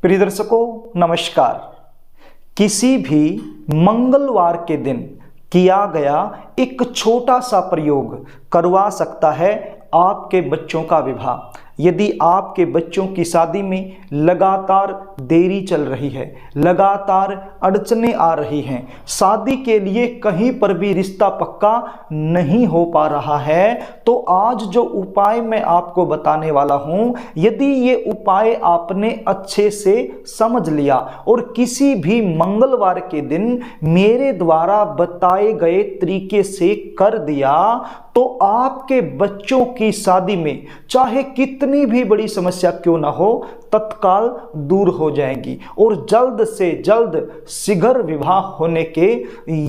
प्रिय दर्शकों नमस्कार। किसी भी मंगलवार के दिन किया गया एक छोटा सा प्रयोग करवा सकता है आपके बच्चों का विवाह। यदि आपके बच्चों की शादी में लगातार देरी चल रही है, लगातार अड़चनें आ रही हैं, शादी के लिए कहीं पर भी रिश्ता पक्का नहीं हो पा रहा है, तो आज जो उपाय मैं आपको बताने वाला हूं, यदि ये उपाय आपने अच्छे से समझ लिया और किसी भी मंगलवार के दिन मेरे द्वारा बताए गए तरीके से कर दिया, तो आपके बच्चों की शादी में चाहे कितनी भी बड़ी समस्या क्यों ना हो, तत्काल दूर हो जाएंगी और जल्द से जल्द शीघ्र विवाह होने के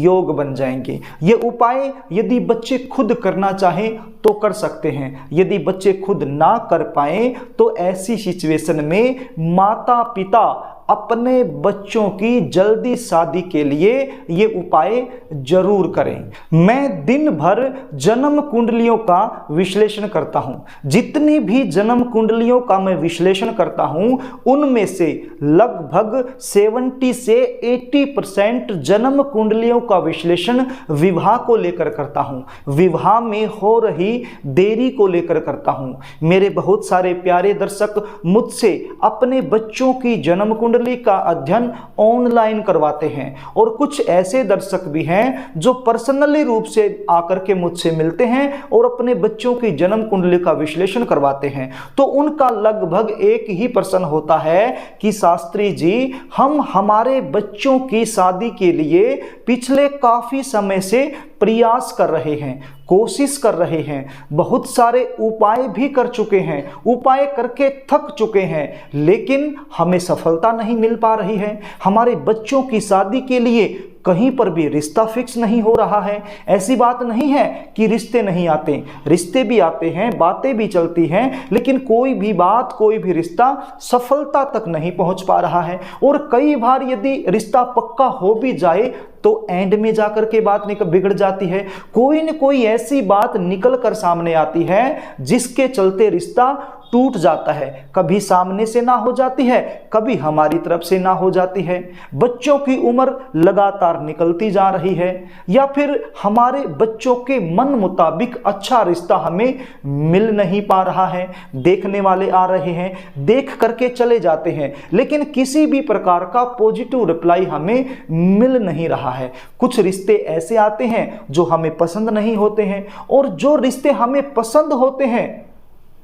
योग बन जाएंगे। ये उपाय यदि बच्चे खुद करना चाहें तो कर सकते हैं। यदि बच्चे खुद ना कर पाए तो ऐसी सिचुएशन में माता पिता अपने बच्चों की जल्दी शादी के लिए ये उपाय जरूर करें। मैं दिन भर जन्म कुंडलियों का विश्लेषण करता हूं। जितनी भी जन्म कुंडलियों का मैं विश्लेषण करता हूं, उनमें से लगभग 70 से 80% जन्म कुंडलियों का विश्लेषण विवाह को लेकर करता हूं, विवाह में हो रही देरी को लेकर करता हूं। मेरे बहुत सारे प्यारे दर्शक मुझसे अपने बच्चों की जन्म कुंडली का अध्ययन ऑनलाइन करवाते हैं और कुछ ऐसे दर्शक भी हैं जो पर्सनली रूप से आकर के मुझसे मिलते हैं और अपने बच्चों की जन्म कुंडली का विश्लेषण करवाते हैं। तो उनका लगभग एक ही प्रश्न होता है कि शास्त्री जी, हम हमारे बच्चों की शादी के लिए पिछले काफी समय से प्रयास कर रहे हैं, कोशिश कर रहे हैं, बहुत सारे उपाय भी कर चुके हैं, उपाय करके थक चुके हैं, लेकिन हमें सफलता नहीं मिल पा रही है। हमारे बच्चों की शादी के लिए कहीं पर भी रिश्ता फिक्स नहीं हो रहा है। ऐसी बात नहीं है कि रिश्ते नहीं आते, रिश्ते भी आते हैं, बातें भी चलती हैं, लेकिन कोई भी बात, कोई भी रिश्ता सफलता तक नहीं पहुंच पा रहा है। और कई बार यदि रिश्ता पक्का हो भी जाए तो एंड में जाकर के बात बिगड़ जाती है। कोई न कोई ऐसी बात निकल कर सामने आती है जिसके चलते रिश्ता टूट जाता है। कभी सामने से ना हो जाती है, कभी हमारी तरफ से ना हो जाती है। बच्चों की उम्र लगातार निकलती जा रही है, या फिर हमारे बच्चों के मन मुताबिक अच्छा रिश्ता हमें मिल नहीं पा रहा है। देखने वाले आ रहे हैं, देख करके चले जाते हैं, लेकिन किसी भी प्रकार का पॉजिटिव रिप्लाई हमें मिल नहीं रहा है। कुछ रिश्ते ऐसे आते हैं जो हमें पसंद नहीं होते हैं, और जो रिश्ते हमें पसंद होते हैं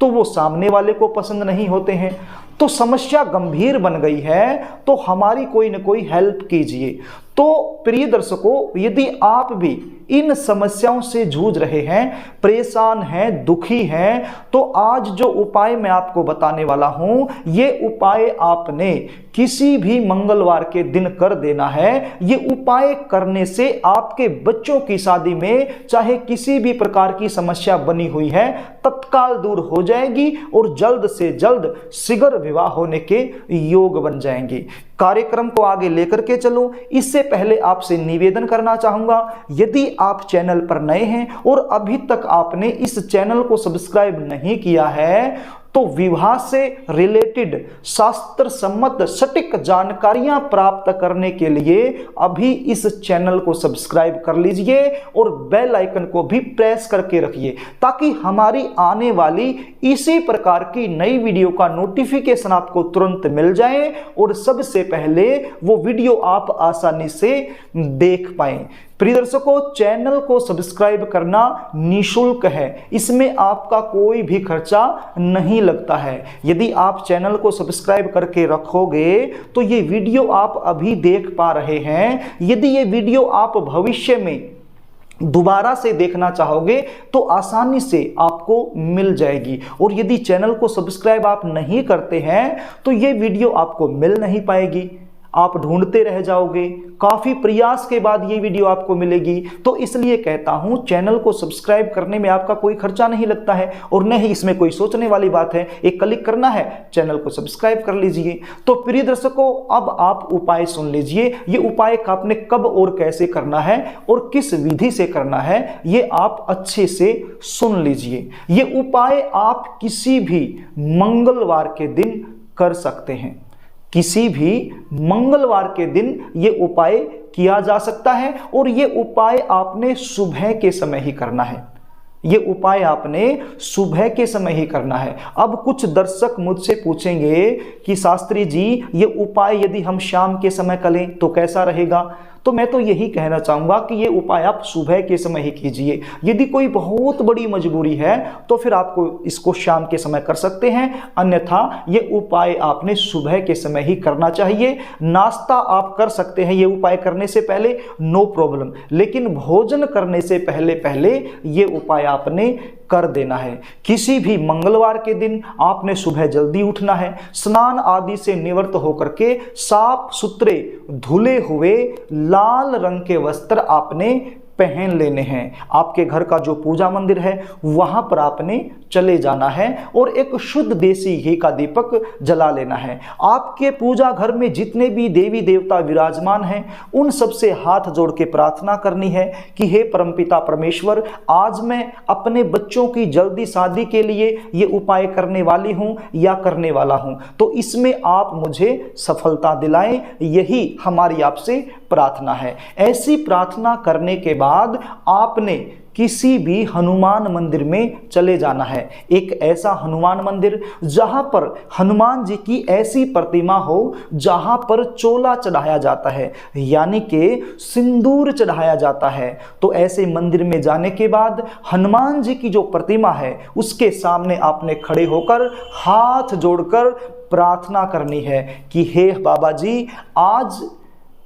तो वो सामने वाले को पसंद नहीं होते हैं। तो समस्या गंभीर बन गई है, तो हमारी कोई न कोई हेल्प कीजिए। तो प्रिय दर्शकों, यदि आप भी इन समस्याओं से जूझ रहे हैं, परेशान हैं, दुखी हैं, तो आज जो उपाय मैं आपको बताने वाला हूं, ये उपाय आपने किसी भी मंगलवार के दिन कर देना है। ये उपाय करने से आपके बच्चों की शादी में चाहे किसी भी प्रकार की समस्या बनी हुई है, तत्काल दूर हो जाएगी और जल्द से जल्द शीघ्र विवाह होने के योग बन जाएंगे। कार्यक्रम को आगे लेकर के चलो। इससे पहले आपसे निवेदन करना चाहूंगा, यदि आप चैनल पर नए हैं और अभी तक आपने इस चैनल को सब्सक्राइब नहीं किया है, तो विवाह से रिलेटेड शास्त्र सम्मत सटीक जानकारियां प्राप्त करने के लिए अभी इस चैनल को सब्सक्राइब कर लीजिए और बेल आइकन को भी प्रेस करके रखिए, ताकि हमारी आने वाली इसी प्रकार की नई वीडियो का नोटिफिकेशन आपको तुरंत मिल जाए और सबसे पहले वो वीडियो आप आसानी से देख पाएं। प्रिय दर्शकों, चैनल को सब्सक्राइब करना निःशुल्क है, इसमें आपका कोई भी खर्चा नहीं लगता है। यदि आप चैनल को सब्सक्राइब करके रखोगे तो ये वीडियो आप अभी देख पा रहे हैं, यदि ये वीडियो आप भविष्य में दोबारा से देखना चाहोगे तो आसानी से आपको मिल जाएगी। और यदि चैनल को सब्सक्राइब आप नहीं करते हैं तो ये वीडियो आपको मिल नहीं पाएगी, आप ढूंढते रह जाओगे, काफी प्रयास के बाद ये वीडियो आपको मिलेगी। तो इसलिए कहता हूं, चैनल को सब्सक्राइब करने में आपका कोई खर्चा नहीं लगता है और न ही इसमें कोई सोचने वाली बात है। एक क्लिक करना है, चैनल को सब्सक्राइब कर लीजिए। तो प्रिय दर्शकों, अब आप उपाय सुन लीजिए। ये उपाय आपने कब और कैसे करना है और किस विधि से करना है, ये आप अच्छे से सुन लीजिए। ये उपाय आप किसी भी मंगलवार के दिन कर सकते हैं। किसी भी मंगलवार के दिन ये उपाय किया जा सकता है और ये उपाय आपने सुबह के समय ही करना है। ये उपाय आपने सुबह के समय ही करना है। अब कुछ दर्शक मुझसे पूछेंगे कि शास्त्री जी ये उपाय यदि हम शाम के समय करें तो कैसा रहेगा? तो मैं तो यही कहना चाहूँगा कि ये उपाय आप सुबह के समय ही कीजिए। यदि कोई बहुत बड़ी मजबूरी है तो फिर आपको इसको शाम के समय कर सकते हैं, अन्यथा ये उपाय आपने सुबह के समय ही करना चाहिए। नाश्ता आप कर सकते हैं ये उपाय करने से पहले, नो प्रॉब्लम, लेकिन भोजन करने से पहले पहले ये उपाय आपने कर देना है। किसी भी मंगलवार के दिन आपने सुबह जल्दी उठना है, स्नान आदि से निवृत्त होकर के साफ सुथरे धुले हुए लाल रंग के वस्त्र आपने पहन लेने हैं। आपके घर का जो पूजा मंदिर है वहां पर आपने चले जाना है और एक शुद्ध देसी घी का दीपक जला लेना है। आपके पूजा घर में जितने भी देवी देवता विराजमान हैं उन सबसे हाथ जोड़ के प्रार्थना करनी है कि हे परमपिता परमेश्वर, आज मैं अपने बच्चों की जल्दी शादी के लिए ये उपाय करने वाली हूं या करने वाला हूं, तो इसमें आप मुझे सफलता दिलाएं, यही हमारी आपसे प्रार्थना है। ऐसी प्रार्थना करने के बाद आपने किसी भी हनुमान मंदिर में चले जाना है। एक ऐसा हनुमान मंदिर जहां पर हनुमान जी की ऐसी प्रतिमा हो जहां पर चोला चढ़ाया जाता है, यानी कि सिंदूर चढ़ाया जाता है। तो ऐसे मंदिर में जाने के बाद हनुमान जी की जो प्रतिमा है उसके सामने आपने खड़े होकर हाथ जोड़कर प्रार्थना करनी है कि हे बाबा जी, आज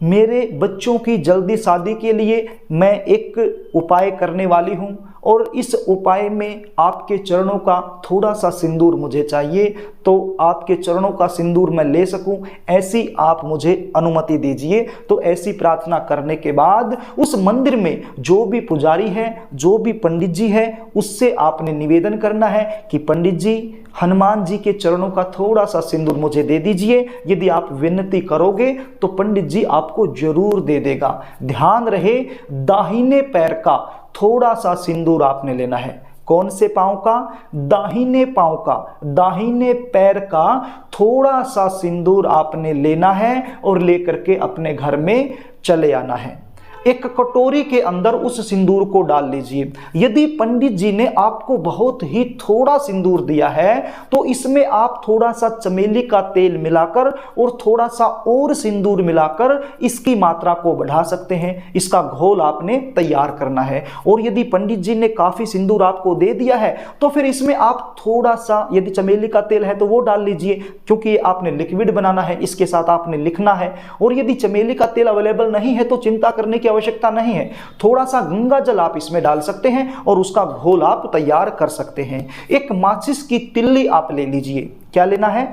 मेरे बच्चों की जल्दी शादी के लिए मैं एक उपाय करने वाली हूं और इस उपाय में आपके चरणों का थोड़ा सा सिंदूर मुझे चाहिए, तो आपके चरणों का सिंदूर मैं ले सकूं, ऐसी आप मुझे अनुमति दीजिए। तो ऐसी प्रार्थना करने के बाद उस मंदिर में जो भी पुजारी है, जो भी पंडित जी है, उससे आपने निवेदन करना है कि पंडित जी, हनुमान जी के चरणों का थोड़ा सा सिंदूर मुझे दे दीजिए। यदि आप विनती करोगे तो पंडित जी आपको जरूर दे देगा। ध्यान रहे, दाहिने पैर का थोड़ा सा सिंदूर आपने लेना है। कौन से पांव का? दाहिने पांव का, दाहिने पैर का थोड़ा सा सिंदूर आपने लेना है और लेकर के अपने घर में चले आना है। एक कटोरी के अंदर उस सिंदूर को डाल लीजिए। यदि पंडित जी ने आपको बहुत ही थोड़ा सिंदूर दिया है तो इसमें आप थोड़ा सा चमेली का तेल मिलाकर और थोड़ा सा और सिंदूर मिलाकर इसकी मात्रा को बढ़ा सकते हैं। इसका घोल आपने तैयार करना है। और यदि पंडित जी ने काफी सिंदूर आपको दे दिया है तो फिर इसमें आप थोड़ा सा, यदि चमेली का तेल है तो वो डाल लीजिए, क्योंकि आपने लिक्विड बनाना है, इसके साथ आपने लिखना है। और यदि चमेली का तेल अवेलेबल नहीं है तो चिंता करने की आवश्यकता नहीं है, थोड़ा सा गंगा जल आप इसमें डाल सकते हैं और उसका घोल आप तैयार कर सकते हैं। एक माचिस की तिल्ली आप ले लीजिए। क्या लेना है?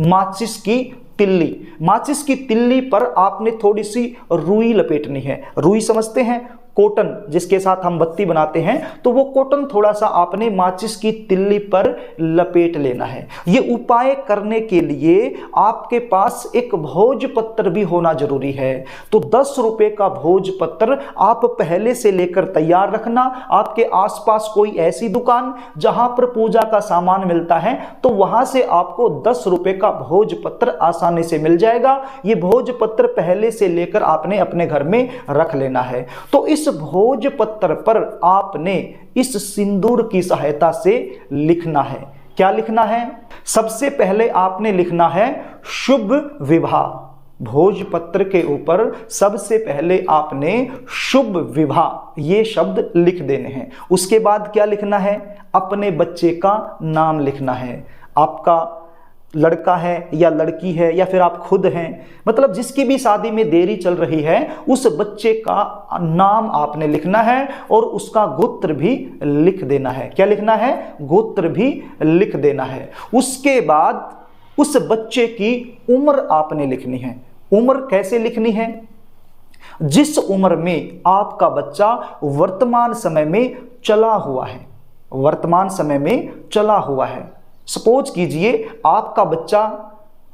माचिस की तिल्ली। माचिस की तिल्ली पर आपने थोड़ी सी रुई लपेटनी है। रुई समझते हैं? कॉटन, जिसके साथ हम बत्ती बनाते हैं, तो वो कॉटन थोड़ा सा आपने माचिस की तिल्ली पर लपेट लेना है। ये उपाय करने के लिए आपके पास एक भोजपत्र भी होना जरूरी है। तो 10 रुपए का भोजपत्र आप पहले से लेकर तैयार रखना। आपके आसपास कोई ऐसी दुकान जहां पर पूजा का सामान मिलता है तो वहां से आपको 10 रुपए का भोजपत्र आसानी से मिल जाएगा। ये भोजपत्र पहले से लेकर आपने अपने घर में रख लेना है। तो इस भोजपत्र पर आपने इस सिंदूर की सहायता से लिखना है। क्या लिखना है? सबसे पहले आपने लिखना है शुभ विवाह। भोजपत्र के ऊपर सबसे पहले आपने शुभ विवाह ये शब्द लिख देने हैं। उसके बाद क्या लिखना है? अपने बच्चे का नाम लिखना है। आपका लड़का है या लड़की है या फिर आप खुद हैं, मतलब जिसकी भी शादी में देरी चल रही है, उस बच्चे का नाम आपने लिखना है और उसका गोत्र भी लिख देना है। क्या लिखना है? गोत्र भी लिख देना है। उसके बाद उस बच्चे की उम्र आपने लिखनी है। उम्र कैसे लिखनी है? जिस उम्र में आपका बच्चा वर्तमान समय में चला हुआ है, वर्तमान समय में चला हुआ है। सपोज कीजिए आपका बच्चा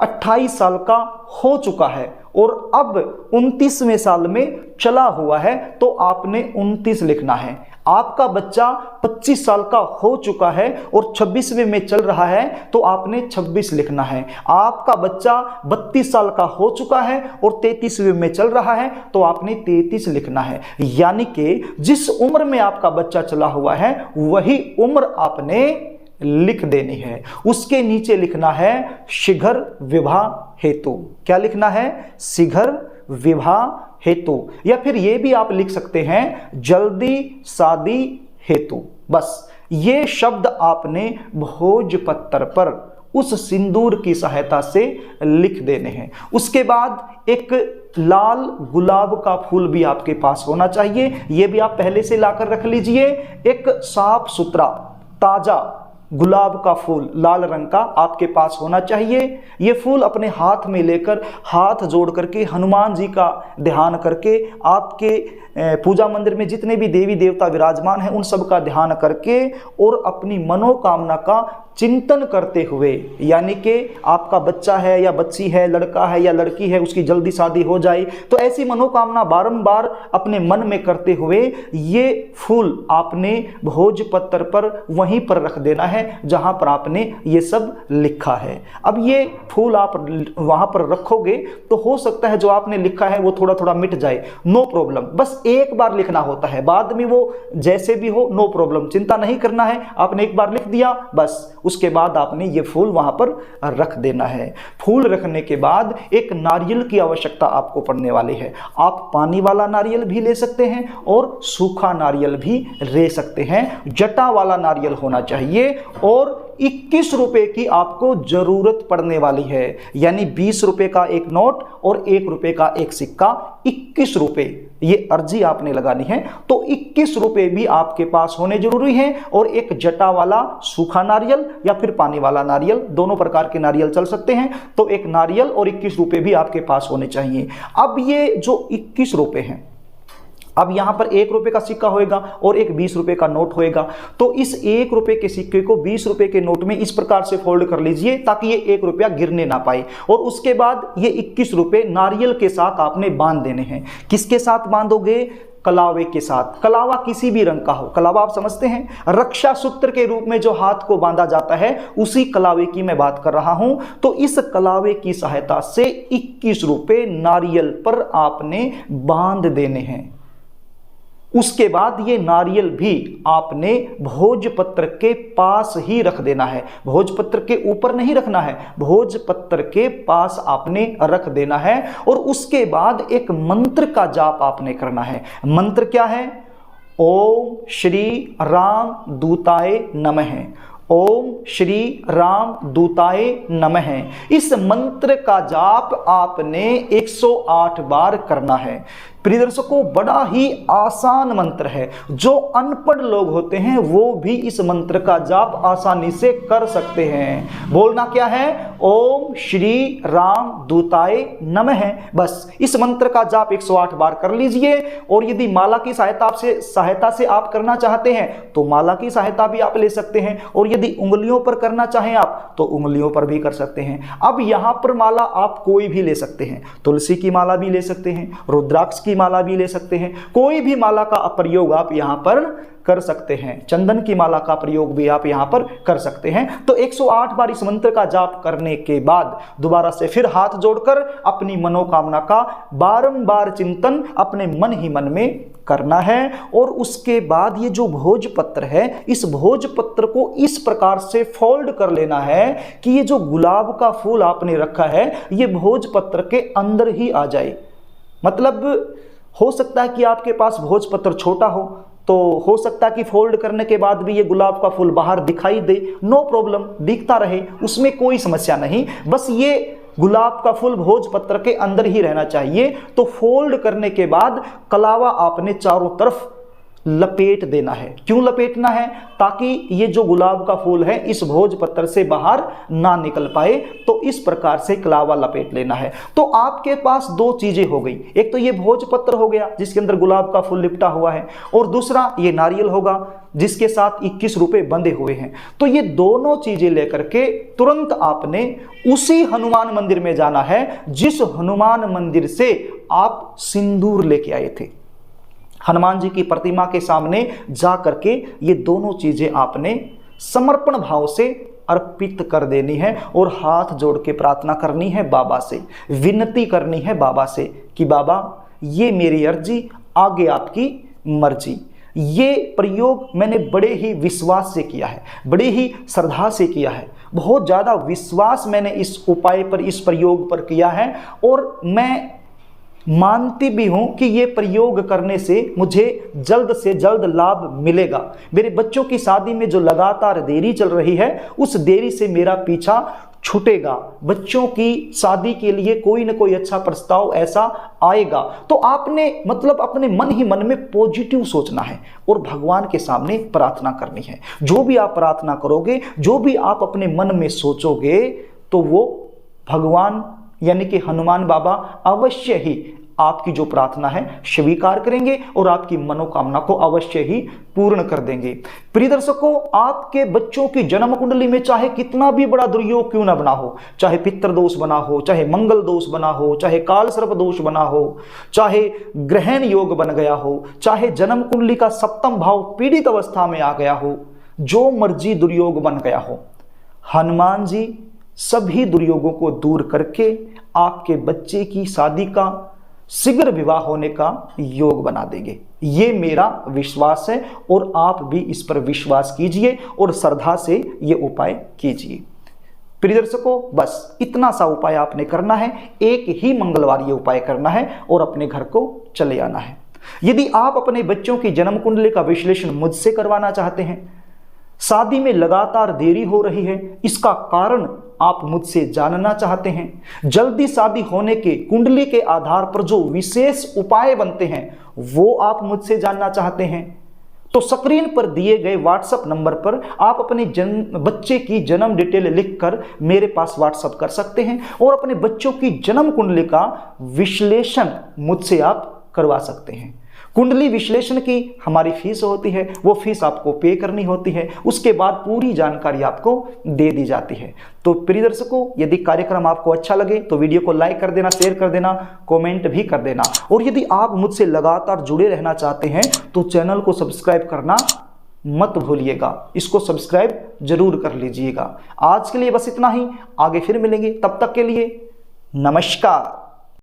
28 साल का हो चुका है और अब 29वें साल में चला हुआ है, तो आपने 29 लिखना है। आपका बच्चा 25 साल का हो चुका है और 26वें में चल रहा है तो आपने 26 लिखना है। आपका बच्चा 32 साल का हो चुका है और 33वें में चल रहा है तो आपने 33 लिखना है। यानी कि जिस उम्र में आपका बच्चा चला हुआ है वही उम्र आपने लिख देनी है। उसके नीचे लिखना है शीघ्र विवाह हेतु। क्या लिखना है? शीघ्र विवाह हेतु, या फिर यह भी आप लिख सकते हैं जल्दी शादी हेतु। बस ये शब्द आपने भोजपत्र पर उस सिंदूर की सहायता से लिख देने हैं। उसके बाद एक लाल गुलाब का फूल भी आपके पास होना चाहिए, यह भी आप पहले से लाकर रख लीजिए। एक साफ सुथरा ताजा गुलाब का फूल लाल रंग का आपके पास होना चाहिए। ये फूल अपने हाथ में लेकर हाथ जोड़ करके हनुमान जी का ध्यान करके आपके पूजा मंदिर में जितने भी देवी देवता विराजमान हैं उन सब का ध्यान करके और अपनी मनोकामना का चिंतन करते हुए, यानी कि आपका बच्चा है या बच्ची है, लड़का है या लड़की है, उसकी जल्दी शादी हो जाए, तो ऐसी मनोकामना बारंबार अपने मन में करते हुए ये फूल आपने भोजपत्र पर वहीं पर रख देना है जहां पर आपने ये सब लिखा है। अब ये फूल आप वहां पर रखोगे तो हो सकता है जो आपने लिखा है वो थोड़ा थोड़ा मिट जाए, नो प्रॉब्लम। बस एक बार लिखना होता है, बाद में वो जैसे भी हो नो प्रॉब्लम, चिंता नहीं करना है। आपने एक बार लिख दिया बस, उसके बाद आपने ये फूल वहां पर रख देना है। फूल रखने के बाद एक नारियल की आवश्यकता आपको पड़ने वाली है। आप पानी वाला नारियल भी ले सकते हैं और सूखा नारियल भी ले सकते हैं। जटा वाला नारियल होना चाहिए और 21 रुपए की आपको जरूरत पड़ने वाली है, यानी 20 रुपए का एक नोट और 1 रुपए का एक सिक्का, 21 रुपए ये अर्जी आपने लगानी है। तो 21 रुपए भी आपके पास होने जरूरी हैं और एक जटा वाला सूखा नारियल या फिर पानी वाला नारियल, दोनों प्रकार के नारियल चल सकते हैं। तो एक नारियल और 21 रुपए भी आपके पास होने चाहिए। अब ये जो 21 रुपए हैं, अब यहां पर 1 रुपए का सिक्का होएगा और एक 20 रुपए का नोट होएगा। तो इस 1 रुपए के सिक्के को 20 रुपए के नोट में इस प्रकार से फोल्ड कर लीजिए ताकि ये 1 रुपया गिरने ना पाए। और उसके बाद ये 21 रुपए नारियल के साथ आपने बांध देने हैं। किसके साथ बांधोगे? कलावे के साथ। कलावा किसी भी रंग का हो, कलावा आप समझते हैं, रक्षा सूत्र के रूप में जो हाथ को बांधा जाता है उसी कलावे की मैं बात कर रहा हूं। तो इस कलावे की सहायता से 21 रुपए नारियल पर आपने बांध देने हैं। उसके बाद ये नारियल भी आपने भोजपत्र के पास ही रख देना है, भोजपत्र के ऊपर नहीं रखना है, भोजपत्र के पास आपने रख देना है। और उसके बाद एक मंत्र का जाप आपने करना है। मंत्र क्या है? ओम श्री राम दूताय नमः। ओम श्री राम दूताय नमः। इस मंत्र का जाप आपने 108 बार करना है। प्रिय दर्शकों, बड़ा ही आसान मंत्र है। जो अनपढ़ लोग होते हैं वो भी इस मंत्र का जाप आसानी से कर सकते हैं। बोलना क्या है? ओम श्री राम दूताय नमः। बस इस मंत्र का जाप 108 बार कर लीजिए। और यदि माला की सहायता से आप करना चाहते हैं तो माला की सहायता भी आप ले सकते हैं, और यदि उंगलियों पर करना चाहें आप तो उंगलियों पर भी कर सकते हैं। अब यहां पर माला आप कोई भी ले सकते हैं, तुलसी की माला भी ले सकते हैं, रुद्राक्ष की माला भी ले सकते हैं, कोई भी माला का प्रयोग आप यहां पर कर सकते हैं। चंदन की माला का प्रयोग भी आप यहां पर कर सकते हैं। तो 108 बार इस मंत्र का जाप करने के बाद दोबारा से फिर हाथ जोड़कर अपनी मनोकामना का बारंबार चिंतन अपने मन ही मन में करना है। और उसके बाद ये जो भोजपत्र है, इस भोजपत्र को इस प्रकार से फोल्ड कर लेना है कि ये जो गुलाब का फूल आपने रखा है ये भोजपत्र के अंदर ही आ जाए। मतलब हो सकता है कि आपके पास भोजपत्र छोटा हो, तो हो सकता है कि फोल्ड करने के बाद भी ये गुलाब का फूल बाहर दिखाई दे, नो प्रॉब्लम, दिखता रहे, उसमें कोई समस्या नहीं। बस ये गुलाब का फूल भोजपत्र के अंदर ही रहना चाहिए। तो फोल्ड करने के बाद कलावा आपने चारों तरफ लपेट देना है। क्यों लपेटना है? ताकि ये जो गुलाब का फूल है इस भोजपत्र से बाहर ना निकल पाए। तो इस प्रकार से कलावा लपेट लेना है। तो आपके पास 2 चीजें हो गई, एक तो ये भोजपत्र हो गया जिसके अंदर गुलाब का फूल लिपटा हुआ है, और दूसरा ये नारियल होगा जिसके साथ 21 रुपए बंधे हुए हैं। तो ये दोनों चीजें लेकर के तुरंत आपने उसी हनुमान मंदिर में जाना है जिस हनुमान मंदिर से आप सिंदूर लेके आए थे। हनुमान जी की प्रतिमा के सामने जा करके ये दोनों चीजें आपने समर्पण भाव से अर्पित कर देनी है और हाथ जोड़ के प्रार्थना करनी है बाबा से, विनती करनी है बाबा से कि बाबा ये मेरी अर्जी, आगे आपकी मर्जी। ये प्रयोग मैंने बड़े ही विश्वास से किया है, बड़े ही श्रद्धा से किया है, बहुत ज़्यादा विश्वास मैंने इस उपाय पर, इस प्रयोग पर किया है और मैं मानती भी हूं कि ये प्रयोग करने से मुझे जल्द से जल्द लाभ मिलेगा। मेरे बच्चों की शादी में जो लगातार देरी चल रही है उस देरी से मेरा पीछा छूटेगा, बच्चों की शादी के लिए कोई ना कोई अच्छा प्रस्ताव ऐसा आएगा। तो आपने मतलब अपने मन ही मन में पॉजिटिव सोचना है और भगवान के सामने प्रार्थना करनी है। जो भी आप प्रार्थना करोगे, जो भी आप अपने मन में सोचोगे, तो वो भगवान यानी कि हनुमान बाबा अवश्य ही आपकी जो प्रार्थना है स्वीकार करेंगे और आपकी मनोकामना को अवश्य ही पूर्ण कर देंगे। प्रिय दर्शकों, आपके बच्चों की जन्म कुंडली में चाहे कितना भी बड़ा दुर्योग क्यों ना बना हो, चाहे पितृ दोष बना हो, चाहे मंगल दोष बना हो, चाहे काल सर्प दोष बना हो, चाहे ग्रहण योग बन गया हो, चाहे जन्म कुंडली का सप्तम भाव पीड़ित अवस्था में आ गया हो, जो मर्जी दुर्योग बन गया हो, हनुमान जी सभी दुर्योगों को दूर करके आपके बच्चे की शादी का शीघ्र विवाह होने का योग बना देंगे। ये मेरा विश्वास है और आप भी इस पर विश्वास कीजिए और श्रद्धा से ये उपाय कीजिए। प्रिय दर्शकों, बस इतना सा उपाय आपने करना है, एक ही मंगलवार ये उपाय करना है और अपने घर को चले आना है। यदि आप अपने बच्चों की जन्म कुंडली का विश्लेषण मुझसे करवाना चाहते हैं, शादी में लगातार देरी हो रही है, इसका कारण आप मुझसे जानना चाहते हैं, जल्दी शादी होने के कुंडली के आधार पर जो विशेष उपाय बनते हैं वो आप मुझसे जानना चाहते हैं, तो स्क्रीन पर दिए गए व्हाट्सएप नंबर पर आप अपने बच्चे की जन्म डिटेल लिखकर मेरे पास व्हाट्सएप कर सकते हैं और अपने बच्चों की जन्म कुंडली का विश्लेषण मुझसे आप करवा सकते हैं। कुंडली विश्लेषण की हमारी फीस होती है, वो फीस आपको पे करनी होती है, उसके बाद पूरी जानकारी आपको दे दी जाती है। तो प्रिय दर्शकों, यदि कार्यक्रम आपको अच्छा लगे तो वीडियो को लाइक कर देना, शेयर कर देना, कमेंट भी कर देना और यदि आप मुझसे लगातार जुड़े रहना चाहते हैं तो चैनल को सब्सक्राइब करना मत भूलिएगा, इसको सब्सक्राइब जरूर कर लीजिएगा। आज के लिए बस इतना ही, आगे फिर मिलेंगे, तब तक के लिए नमस्कार।